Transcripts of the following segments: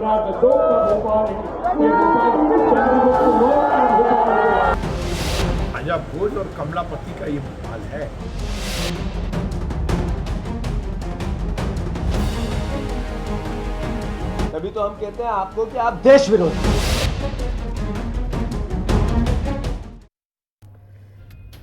सम्राट अशोक का भोपाल है, ये भोपाल चंद्रगुप्त मौर्य का भोपाल है, राजा भोज और कमलापति का ये भोपाल है। तभी तो हम कहते हैं आपको कि आप देश विरोधी।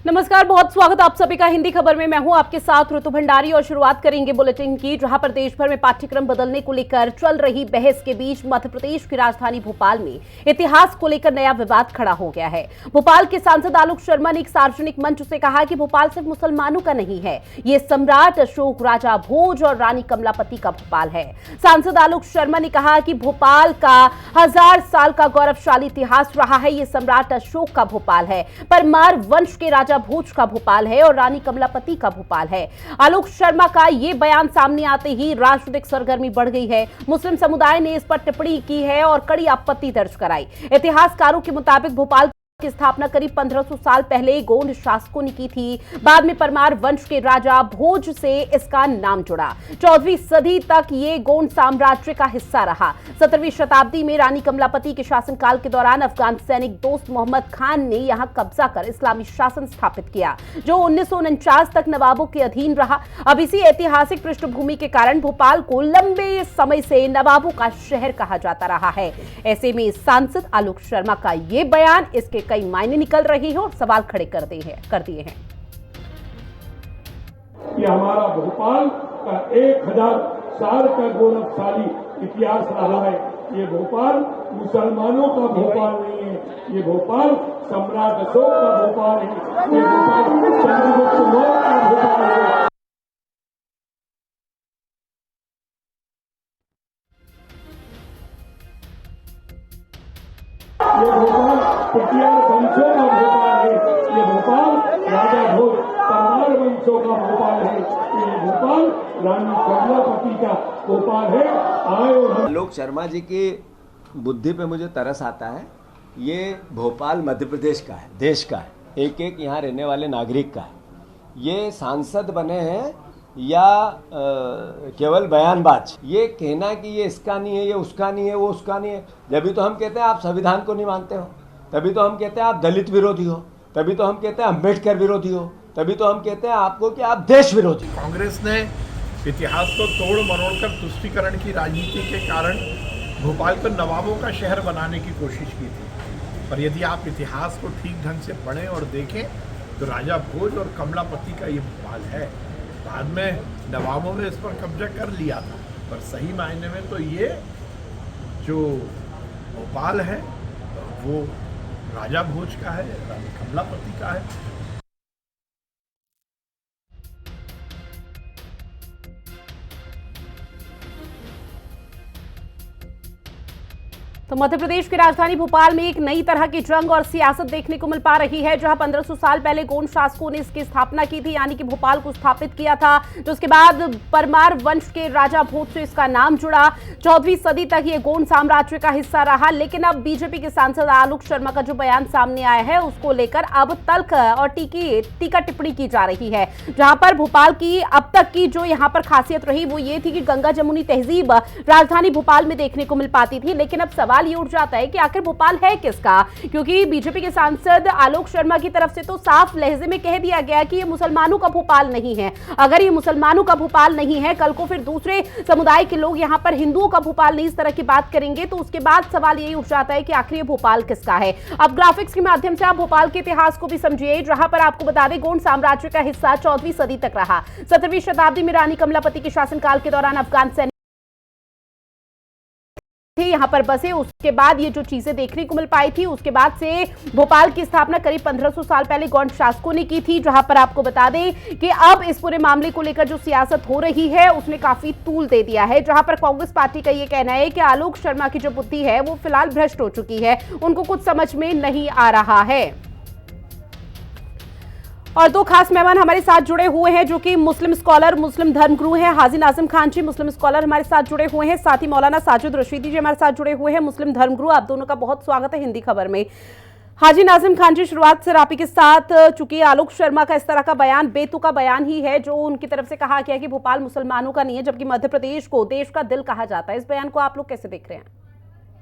नमस्कार, बहुत स्वागत आप सभी का हिंदी खबर में। मैं हूं आपके साथ ऋतु भंडारी और शुरुआत करेंगे बुलेटिन की, जहां पर देश भर में पाठ्यक्रम बदलने को लेकर चल रही बहस के बीच मध्य प्रदेश की राजधानी भोपाल में इतिहास को लेकर नया विवाद खड़ा हो गया है। भोपाल के सांसद आलोक शर्मा ने एक सार्वजनिक मंच से कहा कि भोपाल सिर्फ मुसलमानों का नहीं है, ये सम्राट अशोक, राजा भोज और रानी कमलापति का भोपाल है। सांसद आलोक शर्मा ने कहा कि भोपाल का 1000 साल का गौरवशाली इतिहास रहा है, ये सम्राट अशोक का भोपाल है, परमार वंश के राजा भोज का भोपाल है और रानी कमलापति का भोपाल है। आलोक शर्मा का यह बयान सामने आते ही राजनीतिक सरगर्मी बढ़ गई है। मुस्लिम समुदाय ने इस पर टिप्पणी की है और कड़ी आपत्ति दर्ज कराई। इतिहासकारों के मुताबिक भोपाल की स्थापना करीब 1500 साल पहले गोंड शासकों ने की थी। बाद में परमार वंश के राजा भोज से इसका नाम जुड़ा। 14वीं सदी तक ये गोंड साम्राज्य का हिस्सा रहा। 17वीं शताब्दी में रानी कमलापति के शासनकाल के दौरान अफगान सैनिक दोस्त मोहम्मद खान ने यहां कब्जा कर इस्लामी शासन स्थापित किया, जो 1949 तक नवाबों के अधीन रहा। अब इसी ऐतिहासिक पृष्ठभूमि के कारण भोपाल को लंबे समय से नवाबों का शहर कहा जाता रहा है। ऐसे में सांसद आलोक शर्मा का ये बयान इसके कई मायने निकल रही है और सवाल खड़े कर दिए हैं। ये हमारा भोपाल का 1000 साल का गौरवशाली इतिहास रहा है। ये भोपाल मुसलमानों का भोपाल नहीं है, ये भोपाल सम्राट अशोक का भोपाल है, ये भोपाल चंद्रगुप्त मौर्य का भोपाल है। ये भोपाल पटियाला वंशों का भोपाल है, ये भोपाल राजा भोज परमार वंशों का भोपाल है, ये भोपाल रानी कमलापति का भोपाल है। आए और हम आलोक शर्मा जी की बुद्धि पे मुझे तरस आता है। ये भोपाल मध्य प्रदेश का है, देश का है, एक एक यहाँ रहने वाले नागरिक का है। ये सांसद बने हैं या केवल बयानबाज। ये कहना कि ये इसका नहीं है, ये उसका नहीं है, वो उसका नहीं है। जब तो हम कहते हैं आप संविधान को नहीं मानते हो, तभी तो हम कहते हैं आप दलित विरोधी हो, तभी तो हम कहते हैं अम्बेडकर विरोधी हो, तभी तो हम कहते हैं आपको कि आप देश विरोधी। कांग्रेस ने इतिहास को तोड़ मरोड़ कर तुष्टीकरण की राजनीति के कारण भोपाल को नवाबों का शहर बनाने की कोशिश की थी। पर यदि आप इतिहास को ठीक ढंग से पढ़ें और देखें तो राजा भोज और कमलापति का ये भोपाल है। बाद में नवाबों ने इस पर कब्जा कर लिया था, पर सही मायने में तो ये जो भोपाल है वो राजा भोज का है, रानी कमलापति का है। तो मध्य प्रदेश की राजधानी भोपाल में एक नई तरह की जंग और सियासत देखने को मिल पा रही है, जहां 1500 साल पहले गोंड शासकों ने इसकी स्थापना की थी, यानी कि भोपाल को स्थापित किया था। तो उसके बाद परमार वंश के राजा भोज से इसका नाम जुड़ा। 14वीं सदी तक ये गोंड साम्राज्य का हिस्सा रहा। लेकिन अब बीजेपी के सांसद आलोक शर्मा का जो बयान सामने आया है, उसको लेकर अब तल्ख और टीका टिप्पणी की जा रही है। जहां पर भोपाल की अब तक की जो यहाँ पर खासियत रही वो ये थी कि गंगा जमुनी तहजीब राजधानी भोपाल में देखने को मिल पाती थी। लेकिन अब सवाल ये उठ जाता है कि आखिर भोपाल है किसका, क्योंकि बीजेपी के सांसद आलोक शर्मा की तरफ से तो साफ लहजे में कह दिया गया कि ये मुसलमानों का भोपाल नहीं है। अगर ये मुसलमानों का भोपाल नहीं है, कल को फिर दूसरे समुदाय के लोग यहाँ पर हिंदुओं का भोपाल नहीं, इस तरह की बात करेंगे, तो उसके बाद सवाल यही उठ जाता है कि आखिर ये भोपाल किसका है। अब ग्राफिक्स के माध्यम से आप भोपाल के इतिहास को भी समझिए, जहां पर आपको बता दें गोंड साम्राज्य का हिस्सा 14वीं सदी तक रहा। 17वीं शताब्दी में रानी कमलापति के शासनकाल के दौरान अफगान सैनिक यहां पर बसे। उसके बाद ये जो चीजें देखने को मिल पाई थी, उसके बाद से भोपाल की स्थापना करीब 1500 साल पहले गोंड शासकों ने की थी। जहां पर आपको बता दें कि अब इस पूरे मामले को लेकर जो सियासत हो रही है उसने काफी तूल दे दिया है। जहां पर कांग्रेस पार्टी का ये कहना है कि आलोक शर्मा की जो बुद्धि है वो फिलहाल भ्रष्ट हो चुकी है, उनको कुछ समझ में नहीं आ रहा है। और दो खास मेहमान हमारे साथ जुड़े हुए हैं, जो कि मुस्लिम स्कॉलर, मुस्लिम धर्मगुरु हैं। हाजी नाजिम खान जी मुस्लिम स्कॉलर हमारे साथ जुड़े हुए हैं, साथ ही मौलाना साजिद रशीदी जी हमारे साथ जुड़े हुए हैं, मुस्लिम धर्मगुरु। आप दोनों का बहुत स्वागत है हिंदी खबर में। हाजी नाजिम खान जी, शुरुआत से आप ही के साथ, चूंकि आलोक शर्मा का इस तरह का बयान बेतुका बयान ही है, जो उनकी तरफ से कहा गया कि भोपाल मुसलमानों का नहीं है, जबकि मध्य प्रदेश को देश का दिल कहा जाता है, इस बयान को आप लोग कैसे देख रहे हैं?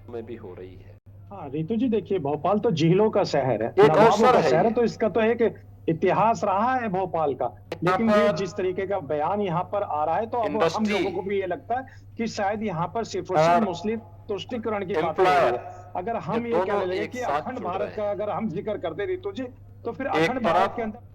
में भी हो रही है। हाँ रितु जी, देखिए भोपाल तो झीलों का शहर है, एक नवाबों अवसर का है शहर है, ये। तो इसका तो एक इतिहास रहा है भोपाल का। लेकिन यहाँ ये पर जिस तरीके का बयान यहाँ पर आ रहा है, तो अब हम इंडस्ट्री, लोगों को भी ये लगता है कि शायद यहाँ पर सिर्फ और सिर्फ मुस्लिम तुष्टिकरण की बातें हो रही एम्प्लॉयर, है। अगर ये हम ये दोनों कहने लगे एक कि साथ अखंड जुड़ भारत रहे का हैं। अगर हम जिक्र करते रितु जी, तो फिर एक अखंड भारत के तरफ अंदर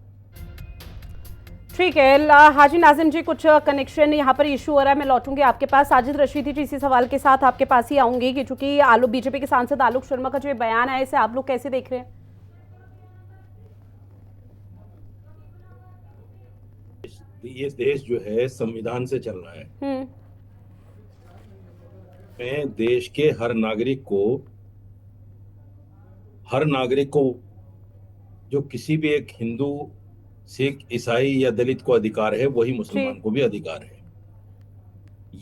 ठीक है हाजी नाजिम जी, कुछ कनेक्शन यहाँ पर इशू हो रहा है, मैं लौटूंगी आपके पास। साजिद रशीदी जी, इसी सवाल के साथ आपके पास ही आऊंगी कि चूंकि बीजेपी के सांसद आलोक शर्मा का जो ये बयान है, इसे आप लोग कैसे देख रहे हैं? ये देश जो है संविधान से चल रहा है। मैं देश के हर नागरिक को जो किसी भी एक हिंदू, सिख, ईसाई या दलित को अधिकार है, वही जी। मुसलमान को भी अधिकार है।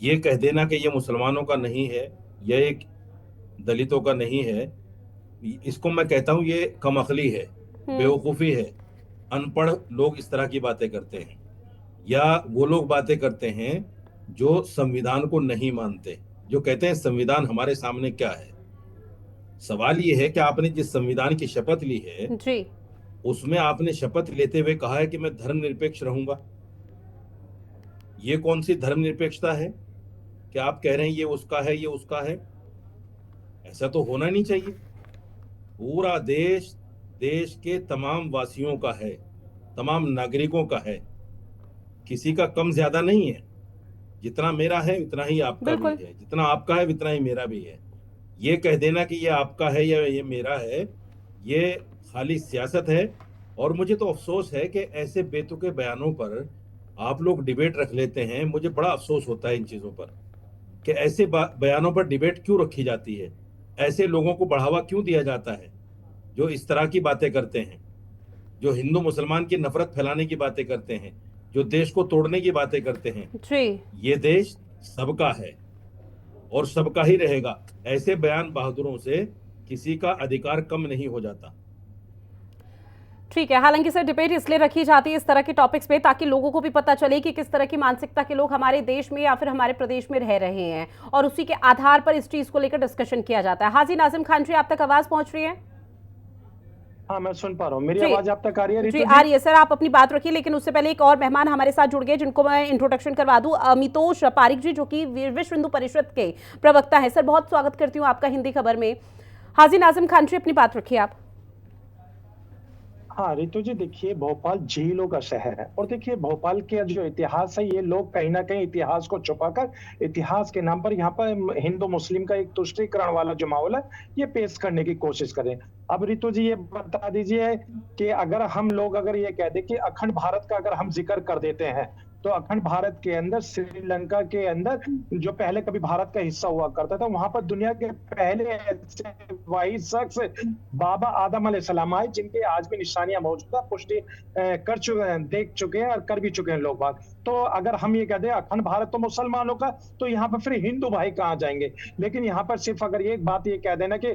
ये कह देना कि ये मुसलमानों का नहीं है, यह एक दलितों का नहीं है, इसको मैं कहता हूं ये कमअक्ली है, बेवकूफी है। अनपढ़ लोग इस तरह की बातें करते हैं, या वो लोग बातें करते हैं जो संविधान को नहीं मानते, जो कहते हैं संविधान हमारे सामने क्या है। सवाल ये है कि आपने जिस संविधान की शपथ ली है, जी। उसमें आपने शपथ लेते हुए कहा है कि मैं धर्मनिरपेक्ष रहूंगा। ये कौन सी धर्मनिरपेक्षता है कि आप कह रहे हैं ये उसका है, ये उसका है? ऐसा तो होना नहीं चाहिए। पूरा देश देश के तमाम वासियों का है, तमाम नागरिकों का है, किसी का कम ज्यादा नहीं है। जितना मेरा है उतना ही आपका भी बिल्कुल। है, जितना आपका है उतना ही मेरा भी है। ये कह देना कि ये आपका है या ये मेरा है, ये खाली सियासत है। और मुझे तो अफसोस है कि ऐसे बेतुके बयानों पर आप लोग डिबेट रख लेते हैं। मुझे बड़ा अफसोस होता है इन चीजों पर कि ऐसे बयानों पर डिबेट क्यों रखी जाती है, ऐसे लोगों को बढ़ावा क्यों दिया जाता है जो इस तरह की बातें करते हैं, जो हिंदू मुसलमान की नफरत फैलाने की बातें करते हैं, जो देश को तोड़ने की बातें करते हैं। जी। ये देश सबका है और सबका ही रहेगा। ऐसे बयान बहादुरों से किसी का अधिकार कम नहीं हो जाता। ठीक है, हालांकि सर डिबेट इसलिए रखी जाती है इस तरह के टॉपिक्स पे ताकि लोगों को भी पता चले कि किस तरह की मानसिकता के लोग हमारे देश में या फिर हमारे प्रदेश में रह रहे हैं, और उसी के आधार पर इस चीज को लेकर डिस्कशन किया जाता है। हाजी नाजिम खान जी, आप तक आवाज पहुंच रही है? हाँ मैं सुन पा रहा हूँ, मेरी आवाज आप तक आ रही है रितु जी? आ रही है सर, आप अपनी बात रखिए, लेकिन उससे पहले एक और मेहमान हमारे साथ जुड़ गए जिनको मैं इंट्रोडक्शन करवा दूं। अमितोष पारिक जी, जो कि विश्व हिंदू परिषद के प्रवक्ता है। सर बहुत स्वागत करती हूँ आपका हिंदी खबर में। हाजी नाजिम खान जी, अपनी बात रखिए आप। हाँ रितु जी, देखिए भोपाल झीलों का शहर है, और देखिए भोपाल के जो इतिहास है, ये लोग कहीं ना कहीं इतिहास को छुपाकर इतिहास के नाम पर यहाँ पर हिंदू मुस्लिम का एक तुष्टीकरण वाला जो माहौल है, ये पेश करने की कोशिश करें। अब रितु जी ये बता दीजिए कि अगर हम लोग अगर ये कह दें कि अखंड भारत का अगर हम जिक्र कर देते हैं, तो अखंड भारत के अंदर श्रीलंका के अंदर जो पहले कभी भारत का हिस्सा हुआ करता था, वहां पर दुनिया के पहले ऐसे वाहिद शख्स बाबा आदम अलैहिस्सलाम आए, जिनके आज भी निशानियां मौजूद है, पुष्टि कर चुके हैं, देख चुके हैं और कर भी चुके हैं लोग बाग। तो अगर हम ये कह दें अखंड भारत तो मुसलमानों का, तो यहाँ पर फिर हिंदू भाई कहाँ जाएंगे? लेकिन यहाँ पर सिर्फ अगर एक बात ये कह देना कि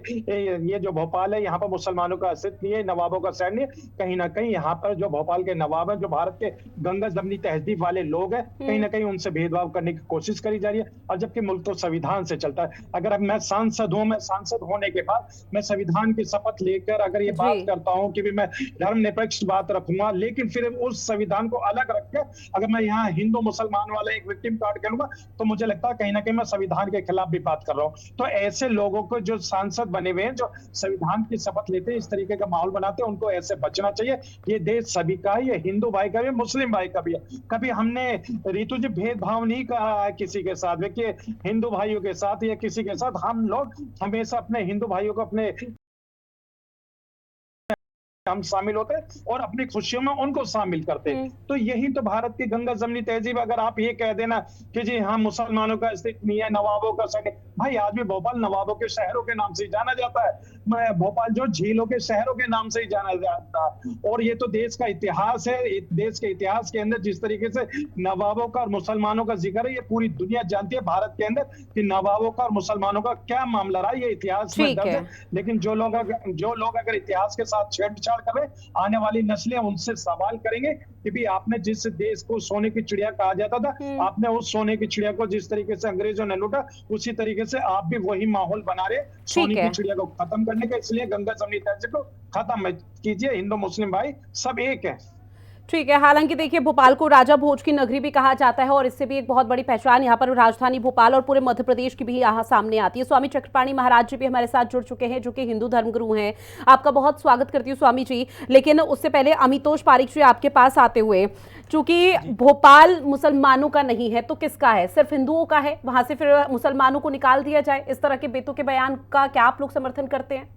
ये जो भोपाल है, यहाँ पर मुसलमानों का अस्तित्व नहीं है, नवाबों का शहर नहीं है। कहीं ना कहीं यहाँ पर जो भोपाल के नवाब है, जो भारत के गंगा जमनी तहजीब वाले लोग हैं, कहीं ना कहीं उनसे भेदभाव करने की कोशिश करी जा रही है। और जबकि मुल्क तो संविधान से चलता है। अगर अब मैं सांसद हूं, मैं सांसद होने के बाद मैं संविधान की शपथ लेकर अगर ये बात करता हूं कि भी मैं धर्मनिरपेक्ष बात रखूंगा, लेकिन फिर उस संविधान को अलग रखकर अगर मैं यहाँ हिंदू मुसलमान वाला एक विक्टिम कार्ड करूंगा, तो मुझे लगता है कहीं ना कहीं मैं संविधान के खिलाफ भी बात कर रहा हूँ। तो ऐसे लोगों को जो सांसद बने हुए हैं, जो संविधान की शपथ लेते हैं, इस तरीके का माहौल बनाते हैं, उनको ऐसे बचना चाहिए। ये देश सभी का है, ये हिंदू भाई का भी, मुस्लिम भाई का भी है। कभी हमने रितु जी भेदभाव नहीं कहा है किसी के साथ, देखिए हिंदू भाइयों के साथ या किसी के साथ, हम लोग हमेशा अपने हिंदू भाइयों को अपने हम शामिल होते हैं और अपनी खुशियों में उनको शामिल करते हैं। तो यही तो भारत की गंगा जमनी तहजीब। अगर आप ये कह देना कि जी हाँ मुसलमानों का अस्तित्व नहीं है, नवाबों का शहर, भाई आज भी भोपाल नवाबों के शहरों के नाम से ही जाना जाता है। भोपाल जो झीलों के शहरों के नाम से ही जाना जाता है। और ये तो देश का इतिहास है। देश के इतिहास के अंदर जिस तरीके से नवाबों का और मुसलमानों का जिक्र है, ये पूरी दुनिया जानती है भारत के अंदर कि नवाबों का और मुसलमानों का क्या मामला रहा, ये इतिहास में दर्ज है। लेकिन जो लोग अगर इतिहास के साथ छेड़छाड़ इंतजार कर रहे हैं। आने वाली नस्लें उनसे सवाल करेंगे कि भी आपने जिस देश को सोने की चिड़िया कहा जाता था, आपने उस सोने की चिड़िया को जिस तरीके से अंग्रेजों ने लूटा, उसी तरीके से आप भी वही माहौल बना रहे सोने ठीक की है। चिड़िया को खत्म करने का। इसलिए गंगा जमनी तहजीब को खत्म कीजिए। हिंदू मुस्लिम भाई सब एक है। ठीक है। हालांकि देखिए, भोपाल को राजा भोज की नगरी भी कहा जाता है और इससे भी एक बहुत बड़ी पहचान यहाँ पर राजधानी भोपाल और पूरे मध्य प्रदेश की भी यहाँ सामने आती है। स्वामी चक्रपाणी महाराज जी भी हमारे साथ जुड़ चुके हैं, जो कि हिंदू धर्मगुरु हैं। आपका बहुत स्वागत करती हूँ स्वामी जी। लेकिन उससे पहले अमितोष पारीक जी आपके पास आते हुए, चूंकि भोपाल मुसलमानों का नहीं है तो किसका है? सिर्फ हिंदुओं का है, वहां से फिर मुसलमानों को निकाल दिया जाए, इस तरह के बेतुके बयान का क्या आप लोग समर्थन करते हैं?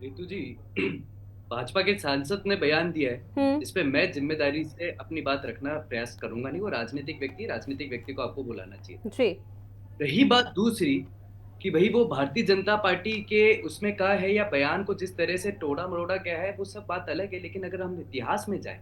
रितु जी, भाजपा के सांसद ने बयान दिया है, इस पे मैं जिम्मेदारी से अपनी बात रखना प्रयास करूंगा नहीं। वो राजनीतिक व्यक्ति को आपको बुलाना चाहिए। जी। रही बात दूसरी कि भाई वो भारतीय जनता पार्टी के उसमें कहा है या बयान को जिस तरह से टोड़ा मरोड़ा गया है, वो सब बात अलग है। लेकिन अगर हम इतिहास में जाए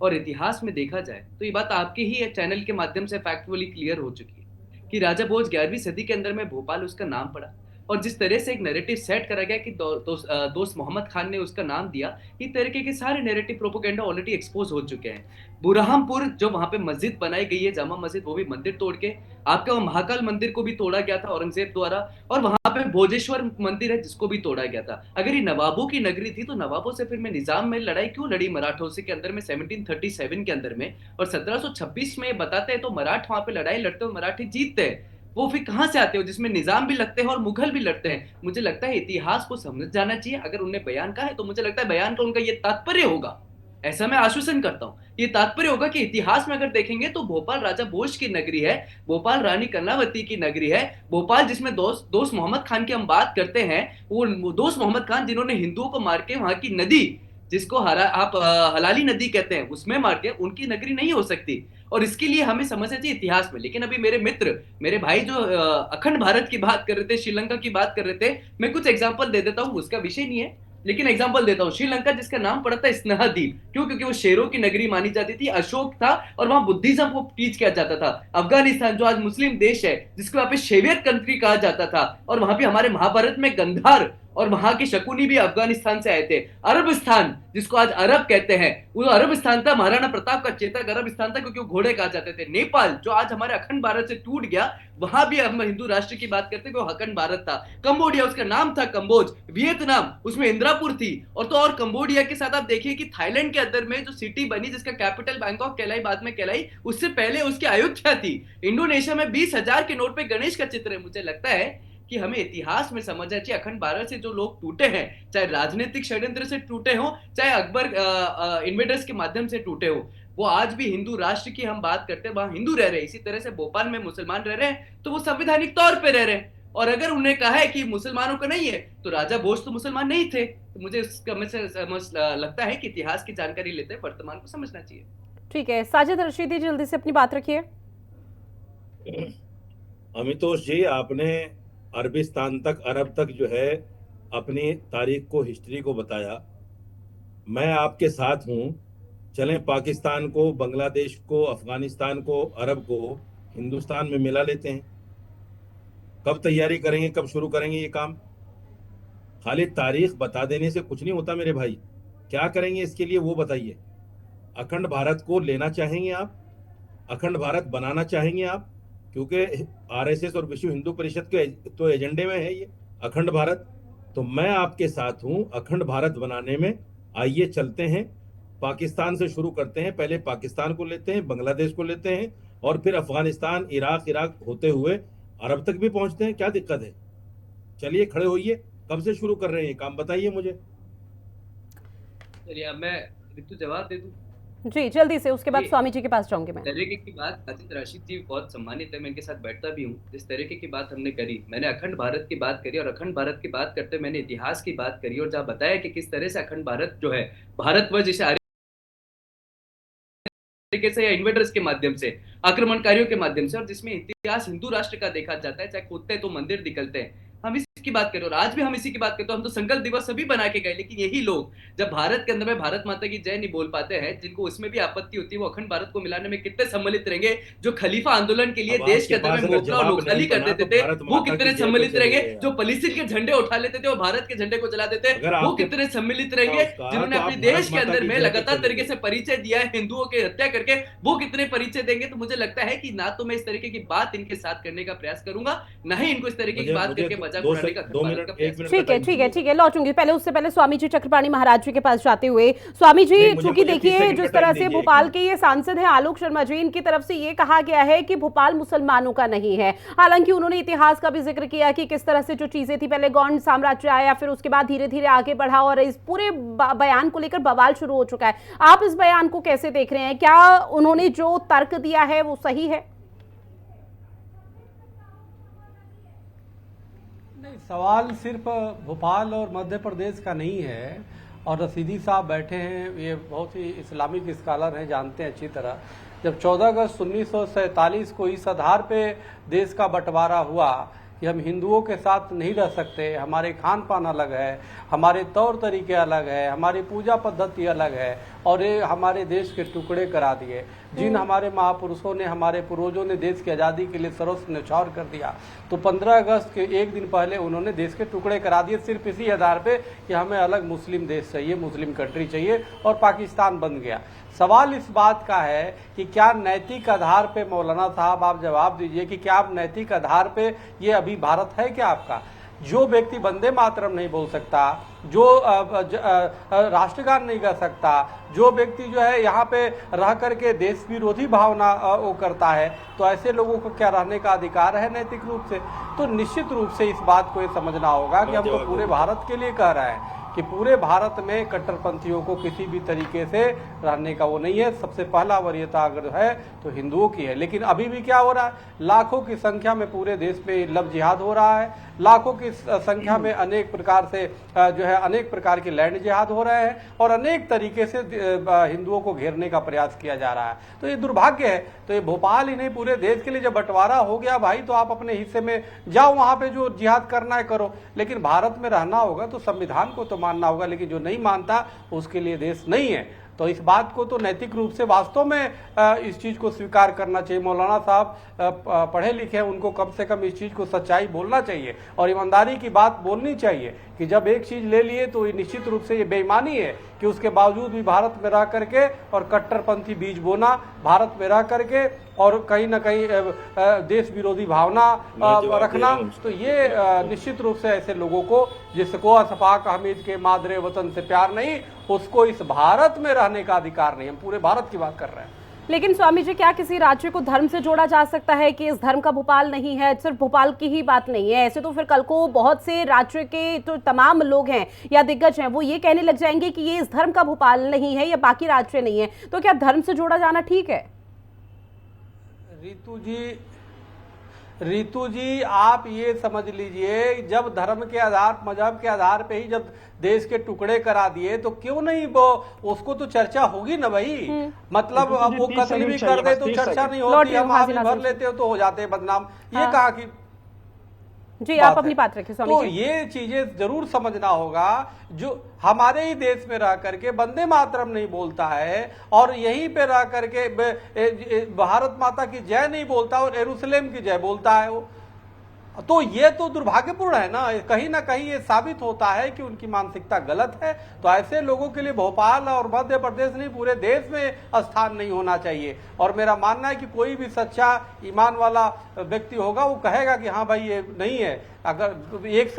और इतिहास में देखा जाए तो ये बात आपके ही चैनल के माध्यम से फैक्चुअली क्लियर हो चुकी है कि राजा भोज 11वीं सदी के अंदर में भोपाल उसका नाम पड़ा और जिस तरह से एक नैरेटिव सेट करा गया कि दोस्त मोहम्मद खान ने उसका नाम दिया, इस तरीके के सारे नैरेटिव प्रोपेगेंडा ऑलरेडी एक्सपोज हो चुके हैं। बुरहानपुर जो वहां पे मस्जिद बनाई गई है, जामा मस्जिद, वो भी मंदिर तोड़ के, आपका महाकाल मंदिर को भी तोड़ा गया था औरंगजेब द्वारा, और वहां पे भोजेश्वर मंदिर है जिसको भी तोड़ा गया था। अगर ये नवाबों की नगरी थी तो नवाबों से फिर मैं निजाम में लड़ाई क्यों लड़ी मराठों से के अंदर में 1737 के अंदर में, और 1726 में बताते हैं तो मराठ वहां पे लड़ाई लड़ते हुए मराठी जीतते हैं। वो फिर कहां से आते हो जिसमें निजाम भी लगते हैं और मुगल भी लड़ते हैं? मुझे लगता है इतिहास को समझ जाना चाहिए। अगर उनने बयान कहा है तो मुझे लगता है बयान का उनका ये तात्पर्य होगा, ऐसा मैं आश्वासन करता हूं, ये तात्पर्य होगा कि इतिहास में अगर देखेंगे तो भोपाल राजा भोज की नगरी है, भोपाल रानी कर्णावती की नगरी है, भोपाल जिसमें दोस्त मोहम्मद खान की हम बात करते हैं, वो दोस्त मोहम्मद खान जिन्होंने हिंदुओं को मार के वहां की नदी जिसको आप हलाली नदी कहते हैं उसमें मार के, उनकी नगरी नहीं हो सकती। और इसके लिए हमें समझना चाहिए इतिहास में। लेकिन अभी मेरे मित्र, मेरे भाई जो अखंड भारत की बात कर रहे थे, श्रीलंका की बात कर रहे थे, मैं कुछ एग्जांपल दे देता हूं, उसका विषय नहीं है लेकिन एग्जांपल देता हूं। श्रीलंका जिसका नाम पड़ा था स्नेहाद्वीप, क्यों? क्योंकि वो शेरों की नगरी मानी जाती थी, अशोक था और वहां बुद्धिज्म को टीच किया जाता था। अफगानिस्तान जो आज मुस्लिम देश है, जिसको वहां पे शेवियर कंट्री कहा जाता था, और वहां पे हमारे महाभारत में गंधार और वहां के शकुनी भी अफगानिस्तान से आए थे। अरबस्तान जिसको आज अरब कहते हैं, वो अरबस्तान था, महाराणा प्रताप का चेतक अरबस्तान था क्योंकि वो घोड़े कहा जाते थे। नेपाल जो आज हमारे अखंड भारत से टूट गया, वहां भी हम हिंदू राष्ट्र की बात करते हैं, वो अखंड भारत था। कंबोडिया उसका नाम था कंबोज। वियतनाम उसमें इंदिरापुर थी। और कंबोडिया के साथ आप देखिए कि थाईलैंड के अंदर में जो सिटी बनी जिसका कैपिटल बैंकॉक कहलाई, बाद में कहलाई, उससे पहले उसकी अयोध्या थी। इंडोनेशिया में 20,000 के नोट पे गणेश का चित्र है। मुझे लगता है कि हमें इतिहास में समझना चाहिए अखंड भारत से जो लोग टूटे हैं, चाहे राजनीतिक षड्यंत्र से टूटे हो, चाहे अकबर इन्वेडर्स के माध्यम से टूटे हो, वो आज भी हिंदू राष्ट्र की हम बात करते हैं, वहां हिंदू रह रहे हैं। इसी तरह से भोपाल में मुसलमान रह रहे हैं तो वो संवैधानिक तौर पे रह रहे हैं। और अगर उन्हें कहा है कि मुसलमानों का नहीं है तो राजा भोज तो मुसलमान नहीं थे। तो मुझे इसका समझ लगता है कि इतिहास की जानकारी लेते हैं, वर्तमान को समझना चाहिए। ठीक है, साजिद रशीदी जल्दी से अपनी बात रखिए। अमितोष जी, आपने अरबिस्तान तक, अरब तक जो है अपनी तारीख को, हिस्ट्री को बताया। मैं आपके साथ हूं। चलें पाकिस्तान को, बांग्लादेश को, अफगानिस्तान को, अरब को हिंदुस्तान में मिला लेते हैं। कब तैयारी करेंगे, कब शुरू करेंगे ये काम? खाली तारीख बता देने से कुछ नहीं होता मेरे भाई। क्या करेंगे इसके लिए वो बताइए। अखंड भारत को लेना चाहेंगे आप? अखंड भारत बनाना चाहेंगे आप? क्योंकि आरएसएस और विश्व हिंदू परिषद के तो एजेंडे में है ये अखंड भारत। तो मैं आपके साथ हूं अखंड भारत बनाने में। आइए चलते हैं, पाकिस्तान से शुरू करते हैं। पहले पाकिस्तान को लेते हैं, बांग्लादेश को लेते हैं, और फिर अफगानिस्तान, इराक होते हुए अरब तक भी पहुंचते हैं। क्या दिक्कत है? चलिए खड़े होइए। कब से शुरू कर रहे हैं काम, बताइए मुझे। चलिए अब मैं ऋतु जवाब दे दूं। जी जल्दी से, उसके बाद स्वामी जी के पास जाऊंगी मैं। तरीके की बात अजीत राशिद जी बहुत सम्मानित है, मैं इनके साथ बैठता भी हूँ। जिस तरीके की बात हमने करी, मैंने अखंड भारत की बात करी, और अखंड भारत की बात करते मैंने इतिहास की बात करी, और जहाँ बताया कि किस तरह से अखंड भारत जो है, भारतवर्ष जिसे तरीके से या इन्वेडर्स के माध्यम से, आक्रमणकारियों के माध्यम से, और जिसमें इतिहास हिंदू राष्ट्र का देखा जाता है, चाहे खोदते हैं तो मंदिर निकलते हैं। हम इसकी बात करें और आज भी हम इसी की बात करते हैं। हम तो संकल्प दिवस सभी बना के गए, लेकिन यही लोग जब भारत के अंदर में भारत माता की जय नहीं बोल पाते हैं, जिनको उसमें भी आपत्ति होती है, वो अखंड भारत को मिलाने में कितने सम्मिलित रहेंगे। जो खलीफा आंदोलन के लिए अब देश के आपके अंदर पास में अगर मोकला और जवाब नोखाली नहीं कर बना देते तो थे, भारत वो माता कितने की जय सम्मिलित कैसे रहेंगे। बोलेंगे जो आप? पलिस्तीन के झंडे उठा लेते थे और भारत के झंडे को जला देते, अगर वो आपके कितने सम्मिलित रहेंगे। उसका जिन्होंने तो अपने आप देश भारत के माता अंदर की में जय लगातार कैसे तरीके से परिचय दिया है हिंदुओं की हत्या करके, वो कितने परिचय देंगे। तो मुझे लगता है कि ना तो मैं इस तरीके की बात इनके साथ करने का प्रयास करूंगा, ना ही इनको इस तरीके की मुझे बात मुझे करके दो, मजाक दो, उड़ाने का दो भारत मिनट का प्रयास 1 मिनट का ठीक है टाइम ठीक है दीजिए। ठीक है, लौटूंगी। पहले उससे पहले स्वामी जी चक्रपाणी महाराज जी के पास जाते हुए, स्वामी जी नहीं, मुझे चूंकि 30 देखिए सेकंड का जिस तरह टाइम से दीजिए, भोपाल के ये सांसद हैं आलोक शर्मा जी, इनकी तरफ से ये कहा गया है कि भोपाल मुसलमानों का नहीं है। हालांकि उन्होंने इतिहास का भी जिक्र किया कि किस तरह से जो चीजें थी, पहले गौंड साम्राज्य आया, फिर उसके बाद धीरे धीरे आगे बढ़ा और इस पूरे बयान को लेकर बवाल शुरू हो चुका है। आप इस बयान को कैसे देख रहे हैं? क्या उन्होंने जो तर्क दिया है वो सही है? नहीं, सवाल सिर्फ भोपाल और मध्य प्रदेश का नहीं है। और रसीदी साहब बैठे हैं, ये बहुत ही इस्लामिक स्कॉलर हैं, जानते हैं अच्छी तरह। जब 14 अगस्त 1947 को इस आधार पे देश का बंटवारा हुआ कि हम हिंदुओं के साथ नहीं रह सकते, हमारे खान पान अलग है, हमारे तौर तरीके अलग है, हमारी पूजा पद्धति अलग है, और ये हमारे देश के टुकड़े करा दिए। जिन हमारे महापुरुषों ने, हमारे पूर्वजों ने देश की आज़ादी के लिए सर्वस्व न्यौछावर कर दिया, तो 15 अगस्त के एक दिन पहले उन्होंने देश के टुकड़े करा दिए, सिर्फ इसी आधार पे कि हमें अलग मुस्लिम देश चाहिए, मुस्लिम कंट्री चाहिए, और पाकिस्तान बन गया। सवाल इस बात का है कि क्या नैतिक आधार पे, मौलाना साहब आप जवाब दीजिए कि क्या आप नैतिक आधार पे ये अभी भारत है क्या आपका? जो व्यक्ति वंदे मातरम नहीं बोल सकता, जो राष्ट्रगान नहीं गा सकता, जो व्यक्ति जो है यहाँ पे रह करके देश विरोधी भावना वो करता है, तो ऐसे लोगों को क्या रहने का अधिकार है नैतिक रूप से? तो निश्चित रूप से इस बात को ये समझना होगा कि हम तो पूरे भारत के लिए कह रहे हैं कि पूरे भारत में कट्टरपंथियों को किसी भी तरीके से रहने का वो नहीं है। सबसे पहला वरीयता अगर है तो हिंदुओं की है। लेकिन अभी भी क्या हो रहा है, लाखों की संख्या में पूरे देश में लव जिहाद हो रहा है, लाखों की संख्या में अनेक प्रकार से जो है अनेक प्रकार के लैंड जिहाद हो रहे हैं, और अनेक तरीके से हिंदुओं को घेरने का प्रयास किया जा रहा है। तो ये दुर्भाग्य है। तो ये भोपाल ही नहीं, पूरे देश के लिए जब बंटवारा हो गया भाई, तो आप अपने हिस्से में जाओ, वहां पे जो जिहाद करना है करो, लेकिन भारत में रहना होगा तो संविधान को तो मानना होगा। लेकिन जो नहीं मानता उसके लिए देश नहीं है। तो इस बात को तो नैतिक रूप से वास्तव में इस चीज़ को स्वीकार करना चाहिए। मौलाना साहब पढ़े लिखे हैं, उनको कम से कम इस चीज़ को सच्चाई बोलना चाहिए और ईमानदारी की बात बोलनी चाहिए कि जब एक चीज़ ले लिए तो ये निश्चित रूप से ये बेईमानी है कि उसके बावजूद भी भारत में रह करके और कट्टरपंथी बीज बोना, भारत में रह करके और कहीं ना कहीं देश विरोधी भावना रखना। तो ये निश्चित रूप से ऐसे लोगों को, जिसको अशफाक अहमद के मादरे वतन से प्यार नहीं, उसको इस भारत में रहने का अधिकार नहीं। हम पूरे भारत की बात कर रहे हैं। लेकिन स्वामी जी, क्या किसी राज्य को धर्म से जोड़ा जा सकता है कि इस धर्म का भोपाल नहीं है? सिर्फ भोपाल की ही बात नहीं है, ऐसे तो फिर कल को बहुत से राज्य के तो तमाम लोग हैं या दिग्गज हैं, वो ये कहने लग जाएंगे कि ये इस धर्म का भोपाल नहीं है या बाकी राज्य नहीं है। तो क्या धर्म से जोड़ा जाना ठीक है? रितु जी आप ये समझ लीजिए, जब धर्म के आधार, मजहब के आधार पे ही जब देश के टुकड़े करा दिए, तो क्यों नहीं वो उसको तो चर्चा होगी ना भाई। मतलब अब वो कत्ल भी कर दे तो चर्चा नहीं होती, हम आदमी भर लेते हो तो हो जाते हैं बदनाम। ये कहा कि जी आप अपनी बात रखिए स्वामी तो जी। ये चीजें जरूर समझना होगा। जो हमारे ही देश में रह करके वंदे मातरम नहीं बोलता है और यहीं पे रह करके भारत माता की जय नहीं बोलता और यरूशलेम की जय बोलता है वो, तो ये तो दुर्भाग्यपूर्ण है ना। कहीं ना कहीं ये साबित होता है कि उनकी मानसिकता गलत है। तो ऐसे लोगों के लिए भोपाल और मध्य प्रदेश नहीं, पूरे देश में स्थान नहीं होना चाहिए। और मेरा मानना है कि कोई भी सच्चा ईमान वाला व्यक्ति होगा वो कहेगा कि हाँ भाई ये नहीं है। अगर एक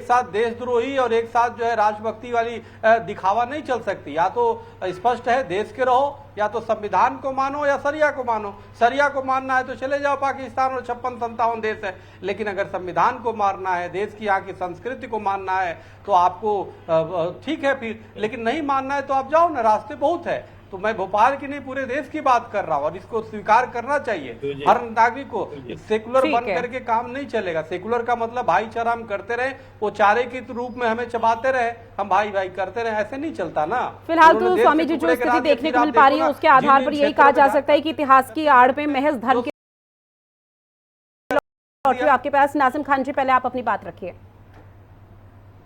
साथ देशद्रोही और एक साथ जो है राष्ट्रभक्ति वाली दिखावा नहीं चल सकती। या तो स्पष्ट है, देश के रहो, या तो संविधान को मानो या शरिया को मानो। शरिया को मानना है तो चले जाओ पाकिस्तान और 56-57 देश है, लेकिन अगर संविधान को मानना है, देश की यहाँ की संस्कृति को मानना है तो आपको ठीक है फिर, लेकिन नहीं मानना है तो आप जाओ ना, रास्ते बहुत है। तो मैं भोपाल की नहीं पूरे देश की बात कर रहा हूँ और इसको स्वीकार करना चाहिए हर नागरिक को। सेकुलर बन करके काम नहीं चलेगा। सेकुलर का मतलब भाईचारा हम करते रहे, वो चारे के रूप में हमें चबाते रहे, हम भाई भाई करते रहे, ऐसे नहीं चलता ना। फिलहाल तो स्वामी जी जो स्थिति देखने को मिल पा रही है उसके आधार पर यही कहा जा सकता है कि इतिहास की आड़ में महज धर्म आपके पास नाजिम खान जी, पहले आप अपनी बात रखिए।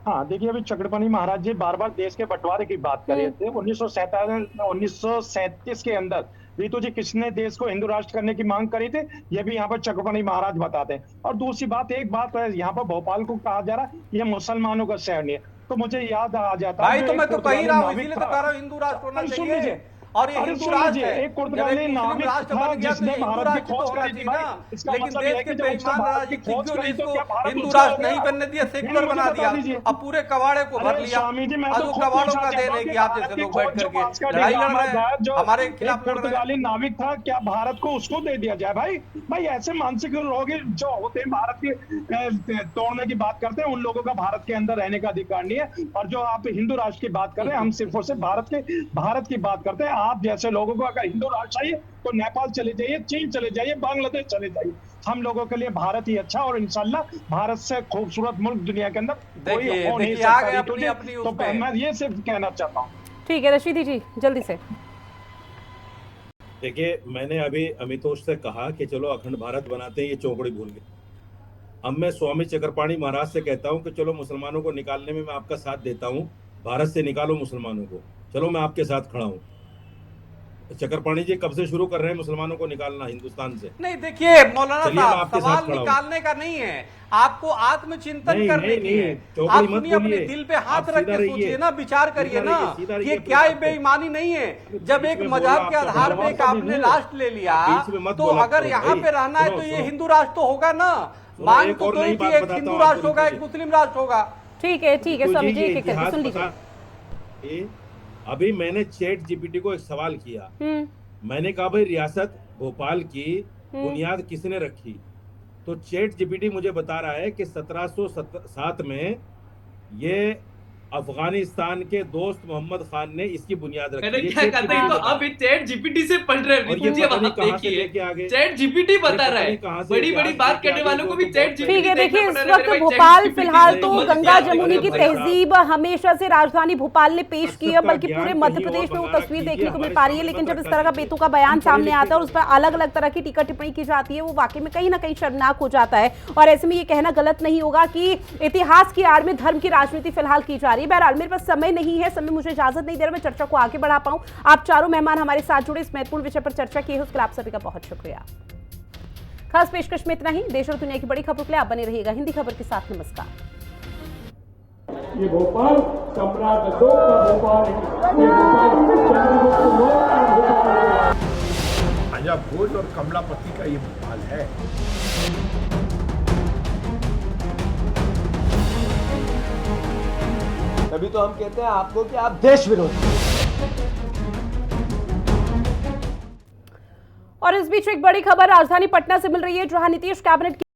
हाँ देखिए, अभी चक्रपाणी महाराज जी बार बार देश के बंटवारे की बात कर रहे थे। 1937 के अंदर रीतू जी किसने देश को हिंदू राष्ट्र करने की मांग करी थी, ये भी यहाँ पर चक्रपाणी महाराज बताते हैं। और दूसरी बात, एक बात है, यहाँ पर भोपाल को कहा जा रहा है ये मुसलमानों का शहर नहीं है, तो मुझे याद आ जाता भाई, है तो मैं तो कह ही रहा हूँ, इसीलिए तो कह रहा हूँ हिंदू राष्ट्र होना चाहिए। और ये हिंदू राष्ट्र है, एक पुर्तगाली नाविक राष्ट्र था बन गया तो जिसने हिंदू भारत की राष्ट्र तो खोज होना करी चाहिए थी भाई। ना। इसका लेकिन मतलब देश यह है के कि जब उसने बेईमान भारत की राजनीतिज्ञों खोज ने करी तो इसको क्या भारत हिंदू उसका हो राष्ट्र नहीं गया? बनने दिया, सेक्युलर मुझे बना बता दिया। दीजिए। अब पूरे कबाड़े को भर अरे लिया। स्वामी जी, मैं अब तो वो खुद कबाड़ों पूछना का चाहता देन हूं है कि कि आप भारत जैसे की लोग खोज बैठ जो करके पास का लड़ाई लड़ निजाम रहे हैं, जो हमारे एक खिलाफ लड़ रहे हैं। पुर्तगाली नाविक था, क्या भारत को उसको दे दिया जाए? भाई ऐसे मानसिक लोग जो होते हैं भारत के तोड़ने की बात करते हैं, उन लोगों का भारत के अंदर रहने का अधिकार नहीं है। और जो आप हिंदू राष्ट्र की बात कर रहे हैं, हम सिर्फ और सिर्फ भारत की बात करते हैं। आप जैसे लोगों को अगर हिंदू राष्ट्र चाहिए तो नेपाल चले जाइए, चीन चले जाइए, बांग्लादेश चले जाइए। हम लोगों के लिए भारत ही अच्छा, और इंशाल्लाह भारत से खूबसूरत मुल्क दुनिया के अंदर कोई हो नहीं देखिए, आ सकता। गए रीतू जी, अपनी तो उस पे। मैं ये सिर्फ कहना चाहता हूँ। ठीक है रशीदी जी, जल्दी से। देखिए, मैंने अभी अमितोष से कहा कि चलो अखंड भारत बनाते हैं, ये चौकड़ी भूल गए। अब मैं स्वामी चक्रपाणी महाराज से कहता हूं कि चलो मुसलमानों को निकालने में मैं आपका साथ देता हूं, भारत से निकालो मुसलमानों को, चलो मैं आपके साथ खड़ा हूं। चक्रपाणी जी कब से शुरू कर रहे हैं मुसलमानों को निकालना हिंदुस्तान से? नहीं, देखिए मौलाना चलिए, मैं साहब, आपके सवाल साथ खड़ा हूं। निकालने का नहीं है, आपको आत्मचिंतन नहीं, करने नहीं, की है। नहीं, चौकड़ी आप मत सुनिए, अपने बोलिए। दिल पे हाथ आप रख सीधा के रहिए। सोचिए ना, विचार करिए सीधा ना। रहिए, सीधा रहिए ये अपनी क्या बात पे। बेईमानी नहीं है? जब बीच एक में मजहब बोला के आपका आधार पे भगवान एक तो आपने नहीं है। राष्ट्र ले लिया, बीच में मत तो बोला अगर करो यहाँ भाई। पे रहना है सुनो, तो ये सुनो। हिंदू राष्ट्र तो होगा ना। सुनो, मांग एक तो और कोई नई थी, बात एक बताता हिंदू हूँ राष्ट्र आपको होगा, रीतू एक जी। मुस्लिम राष्ट्र होगा। ठीक है तो स्वामी जी, जी, ये एक एक करके इतिहास सुन लीजिए। अभी मैंने चैट जीपीटी को एक सवाल किया। मैंने कहा भाई, रियासत भोपाल की बुनियाद किसने रखी? तो चैट जीपीटी मुझे बता रहा है कि 1707 में ये अफगानिस्तान के दोस्त मोहम्मद खान ने इसकी बुनियाद रखी। मैंने ये क्या चैट कहा था, जीपीटी ये तो बता अब रहा है। चैट जीपीटी से पढ़ रहे हैं और रीतू ये जी। पता अब नहीं आप कहाँ से देखिए, लेके आ गए। चैट जीपीटी बता पता रहा नहीं है। कहाँ से बड़ी इतिहास बड़ी बात लेके आ करने गए, वालों को जो भी तो चैट बहुत जीपीटी ठीक है, पहले- देखिए इस अरे वक्त भाई, भोपाल ChatGPT फिलहाल तो नहीं, गंगा नहीं, जमुनी की भाई साहब। तहजीब हमेशा से राजधानी भोपाल ने पेश की है, सबका बल्कि ज्ञान पूरे कहीं मध्य और प्रदेश में वो बनाना तस्वीर कीजिए, देखने को मिल हमारे पा रही है। सामने लेकिन मत जब इस रखा तरह का कीजिए। बेतुका बयान हम पढ़े सामने लिखे आता है और लोग उस पर अलग अलग तरह की टीका टिप्पणी की जाती है, वो वाकई में कहीं ना कहीं शर्मनाक हो जाता है। और ऐसे में ये कहना गलत नहीं होगा कि इतिहास की आड़ में धर्म की राजनीति फिलहाल की जा रही है। बहरहाल मेरे पास समय नहीं है, समय मुझे इजाजत नहीं दे रहा मैं चर्चा को आगे बढ़ा पाऊं। आप चारों मेहमान हमारे साथ जुड़े, इस महत्वपूर्ण विषय पर चर्चा की है, उसके लिए आप सभी का बहुत शुक्रिया। खास पेशकश में इतना ही। देश और दुनिया की बड़ी खबरों के लिए आप बने रहिएगा हिंदी खबर के साथ। नमस्कार। ये भोपाल सम्राट अशोक का भोपाल है, ये भोपाल चंद्रगुप्त मौर्य का भोपाल है। राजा भोज और कमलापति का ये भोपाल है। तभी तो हम कहते हैं आपको कि आप देश विरोधी। और इस बीच एक बड़ी खबर राजधानी पटना से मिल रही है, जहां नीतीश कैबिनेट